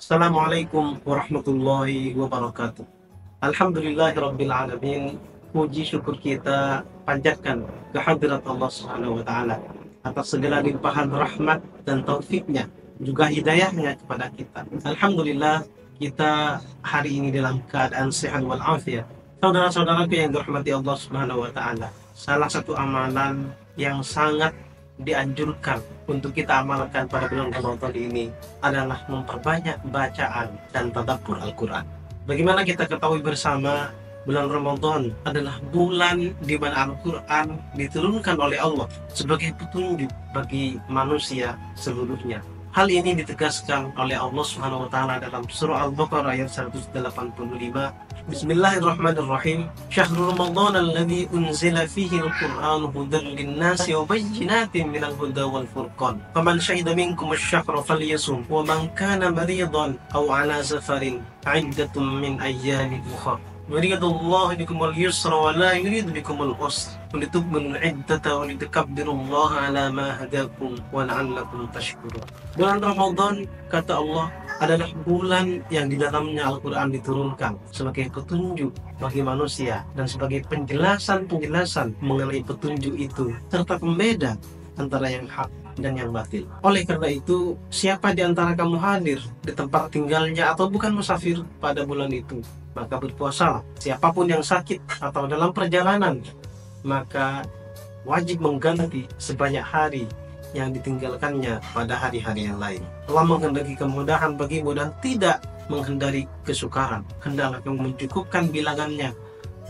Assalamualaikum warahmatullahi wabarakatuh. Alhamdulillahirrabbilalamin. Puji syukur kita panjatkan kehadirat Allah Subhanahu wa Ta'ala atas segala limpahan rahmat dan taufiknya, juga hidayahnya kepada kita. Alhamdulillah, kita hari ini dalam keadaan sehat walafiat. Saudara-saudaraku yang dirahmati Allah Subhanahu wa Ta'ala, salah satu amalan yang sangat dianjurkan untuk kita amalkan pada bulan Ramadan ini adalah memperbanyak bacaan dan tadabbur Al-Quran. Bagaimana kita ketahui bersama, bulan Ramadan adalah bulan di mana Al-Quran diturunkan oleh Allah sebagai petunjuk bagi manusia seluruhnya. Hal ini ditegaskan oleh Allah Subhanahu wa Ta'ala dalam surah Al-Baqarah ayat 185. Bismillahirrahmanirrahim. Syahrul Ramadan alladzi unzila fihi al-Qur'an hudan lin-nasi wa bayyinatin minal huda wal furqan. Faman syahida minkum asy-syahra falyasum wa man kana maridan aw 'ala safarin 'iddatun min ayyamin ukhra. Yuridullahu bikumul yusra wa la yuridu bikumul usra walitukmilul iddata wa litukabbirullaha ala ma hadakum wa la'allakum tashkurun. Bulan Ramadan, kata Allah, adalah bulan yang di dalamnya Al-Quran diturunkan sebagai petunjuk bagi manusia dan sebagai penjelasan-penjelasan mengenai petunjuk itu serta pembeda antara yang hak dan yang batil. Oleh karena itu, siapa di antara kamu hadir di tempat tinggalnya atau bukan musafir pada bulan itu, maka berpuasalah. Siapapun yang sakit atau dalam perjalanan, maka wajib mengganti sebanyak hari yang ditinggalkannya pada hari-hari yang lain. Allah menghendaki kemudahan bagimu dan tidak menghendaki kesukaran. Hendaklah kamu mencukupkan bilangannya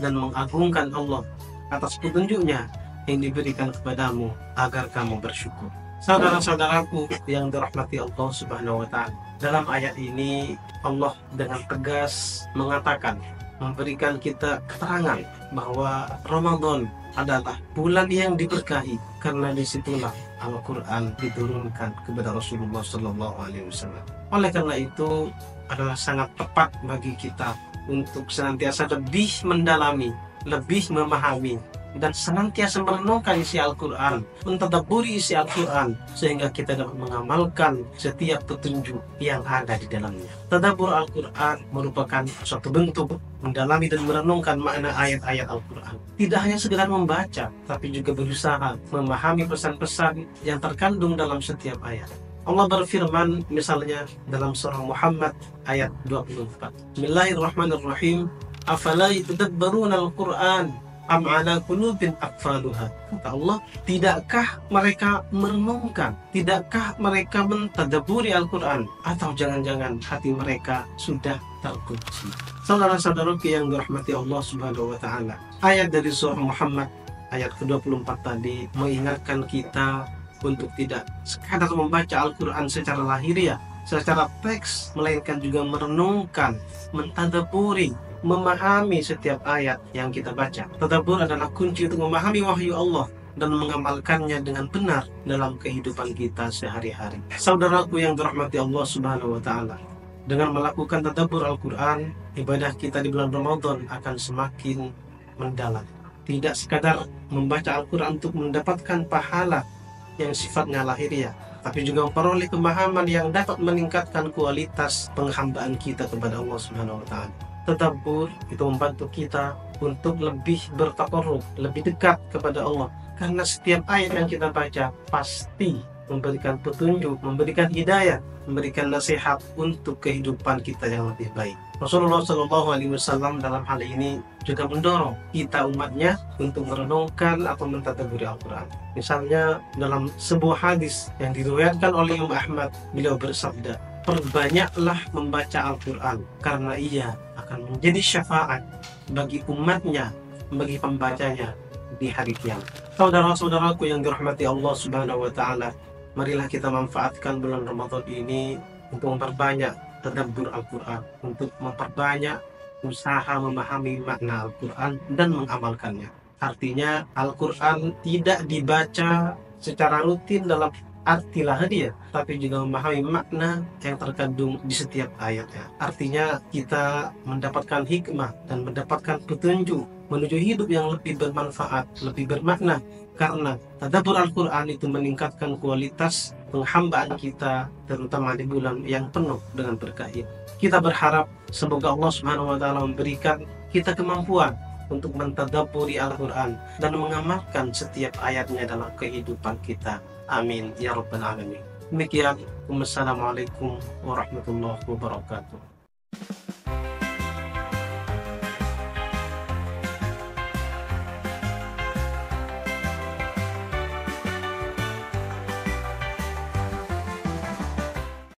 dan mengagungkan Allah atas petunjuknya yang diberikan kepadamu agar kamu bersyukur. Saudara-saudaraku yang dirahmati Allah Subhanahu wa Ta'ala, dalam ayat ini Allah dengan tegas mengatakan, memberikan kita keterangan bahwa Ramadan adalah bulan yang diberkahi karena disitulah Al-Quran diturunkan kepada Rasulullah Sallallahu Alaihi Wasallam. Oleh karena itu adalah sangat tepat bagi kita untuk senantiasa lebih mendalami, lebih memahami, dan senantiasa merenungkan isi Al-Quran, mentadabburi isi Al-Quran, sehingga kita dapat mengamalkan setiap petunjuk yang ada di dalamnya. Tadabbur Al-Quran merupakan suatu bentuk mendalami dan merenungkan makna ayat-ayat Al-Quran. Tidak hanya sekedar membaca, tapi juga berusaha memahami pesan-pesan yang terkandung dalam setiap ayat. Allah berfirman misalnya dalam surah Muhammad ayat 24. Bismillahirrahmanirrahim. Afala yatadabbaruna al-Quran am ala qulubin aqfaluha. Kata Allah, tidakkah mereka merenungkan, tidakkah mereka mentadabburi Al-Quran, atau jangan-jangan hati mereka sudah terkunci. Saudara-saudaraku yang dirahmati Allah Subhanahu wa Ta'ala, ayat dari surah Muhammad ayat ke-24 tadi mengingatkan kita untuk tidak sekadar membaca Al-Quran secara lahiriah, secara teks, melainkan juga merenungkan, mentadabburi, memahami setiap ayat yang kita baca. Tadabbur adalah kunci untuk memahami wahyu Allah dan mengamalkannya dengan benar dalam kehidupan kita sehari-hari. Saudaraku yang dirahmati Allah Subhanahu wa Ta'ala, dengan melakukan tadabbur Al-Quran, ibadah kita di bulan Ramadan akan semakin mendalam. Tidak sekadar membaca Al-Quran untuk mendapatkan pahala yang sifatnya lahiriah, tapi juga memperoleh pemahaman yang dapat meningkatkan kualitas penghambaan kita kepada Allah Subhanahu wa Ta'ala. Tadabbur itu membantu kita untuk lebih bertaqarrub, lebih dekat kepada Allah, karena setiap ayat yang kita baca pasti memberikan petunjuk, memberikan hidayah, memberikan nasihat untuk kehidupan kita yang lebih baik. Rasulullah Shallallahu Alaihi Wasallam dalam hal ini juga mendorong kita umatnya untuk merenungkan atau mentadabburi Al-Quran. Misalnya dalam sebuah hadis yang diriwayatkan oleh Imam Ahmad, beliau bersabda, perbanyaklah membaca Al-Quran karena ia akan menjadi syafaat bagi umatnya, bagi pembacanya di hari kiamat. Saudara-saudaraku yang dirahmati Allah Subhanahu wa Ta'ala, marilah kita manfaatkan bulan Ramadan ini untuk memperbanyak tadabbur Al-Quran, untuk memperbanyak usaha memahami makna Al-Quran dan mengamalkannya. Artinya Al-Quran tidak dibaca secara rutin dalam arti lahiriah, tapi juga memahami makna yang terkandung di setiap ayatnya. Artinya kita mendapatkan hikmah dan mendapatkan petunjuk menuju hidup yang lebih bermanfaat, lebih bermakna, karena tadabbur Al-Quran itu meningkatkan kualitas penghambaan kita, terutama di bulan yang penuh dengan berkah ini. Kita berharap semoga Allah Subhanahu wa taala memberikan kita kemampuan untuk mentadabburi Al-Quran dan mengamalkan setiap ayatnya dalam kehidupan kita. Amin ya rabbal alamin. Demikian, wassalamualaikum warahmatullahi wabarakatuh.